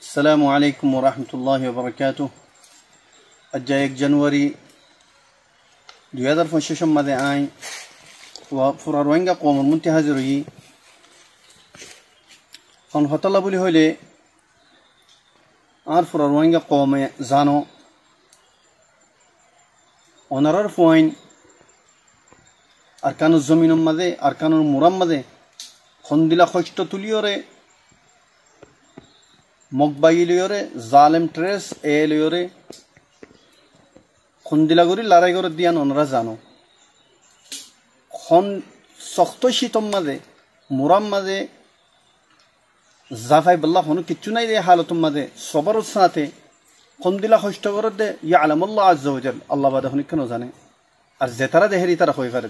السلام عليكم ورحمة الله وبركاته. أجا 1 جنوري 2005 ماذا آي وفراروينغا قوم المنتهزري أن هطلب لي هولي آر فراروينغا قوم زانو ونرر فوين أركان الزمين ماذا أركان المرام ماذا خندلا خشت تليوري মকবাইলিয়রে জালেম ট্রেস এলিয়রে খুন্দিলাগুড়ি লড়াই করে দিয়ান ওনারা জানো খন শক্ত শীতম মাঝে মুরাম মাঝে জাফাই বল্লা হনু কিচ্ছু নাই রে হালতম মাঝে সবার সাথে খুন্দিলা কষ্ট করে দে ইয়ালামুল্লাহ আজ্জা ওয়াজাল আল্লাহ বাদে হনি কেন জানে আর জেতারা দেহেরি তারা হয়ে পারে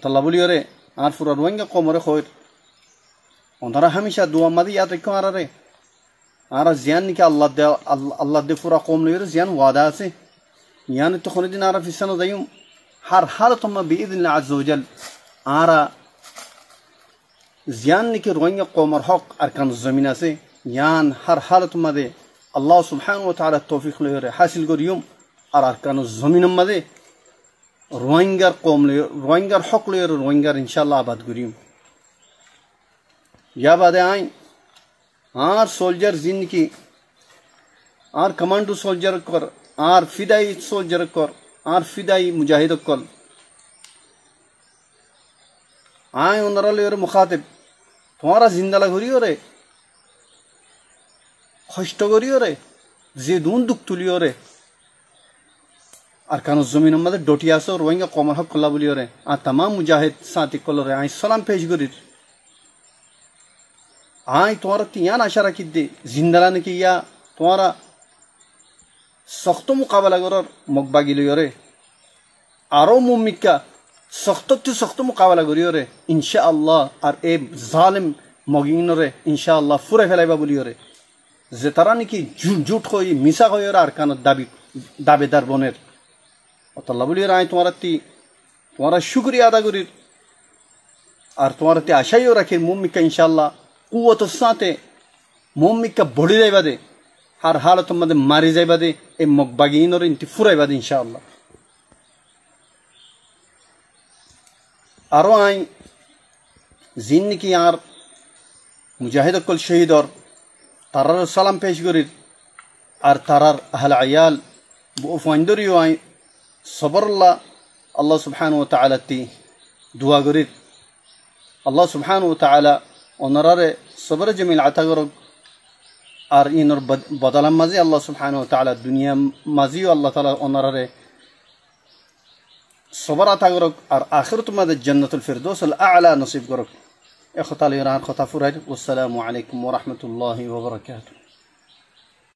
আল্লাহ বলিয়রে আর ফুরা রোহিঙ্গা কমরে খৈর ওনারা হামেশা দোয়া মাদি ইয়াদ রেখো আরে আর জিয়ান নিকে আল্লাহ দে পুরা কম লইরে জিয়ান ওয়াদা আছে ইয়ান তো কোনদিন আর ফিসানো যাইম হার হালাতুম বিইذنিল্লাহ আজ্জা ওয়াজাল আর জিয়ান নিকে রোহিঙ্গা কমর হক আরকান জমিন আছে ইয়ান হার হালাতুম দে আল্লাহ সুবহানাহু ওয়া তাআলা তৌফিক লইরে হাসিল করিয়ম আর আরকান জমিন মধ্যে রোহিঙ্গার কম লইরে রোহিঙ্গার হক লইরে রোহিঙ্গার ইনশাআল্লাহ আবাদ করিয়ম या बादे आई आर सोल्जर जिंदगी आर कमांडो सोल्जर कर आर फिदाई सोल्जर कर आर फिदाई मुजाहिद कर आय उनरले मुखातिब तुम्हारा जिंदा घुरियो रे कष्ट करियो रे जे दून दुख तुलियो रे আর কান জমিন মধ্যে ডটিয়াসো রোহিঙ্গা কমর হক কল্লা বলিও রে আর तमाम মুজাহিদ সাথী কলরে আই সালাম পেশ করি आय तुम्हारा तियान आशा रखी दे जिंदला ने किया तुम्हारा सख्त मुकाबला करो मकबागी लियो रे आरो मुमिका सख्त मुकाबला करियो रे इंशाअल्लाह और ए जालिम मगिनो रे इंशाअल्लाह फुरे फेलाइबा बोलियो रे जे तारा ने की झूठ कोई मिसा कोई रे आर कान दावेदार बनेर अल्लाह बोलियो रे आय तुम्हारा शुक्रिया अदा करी और तुम्हारा ते आशाइयो रखे मुमिका इंशाअल्लाह कुवत साथे मोमिका बढ़ी जाइबा दे हर हालत मदे मारी जाइबा दे ए मकबागीन और इंति फुराइबा दे इंशाअल्लाह आरो आई जिन्न की यार मुजाहिद कुल शहीद और तारार सलाम पेश करी और तारार अहल अयाल बो फंदरियो आई सबरल्लाह अल्लाह सुब्हानाहु व तआला ती दुआ करी अल्लाह सुब्हानाहु व तआला ओनरारे सबर जमील आता करो और इन और बदला मजी अल्लाह सुब्हानाहु व तआला दुनिया मजी अल्लाह ताला ओनरारे सबर आता करो और आखिरत में जन्नतुल फिरदौस अल आला नसीब करो ए खुदा ले राह खुदा फुराद वस्सलामु अलैकुम व रहमतुल्लाहि व बरकातहू।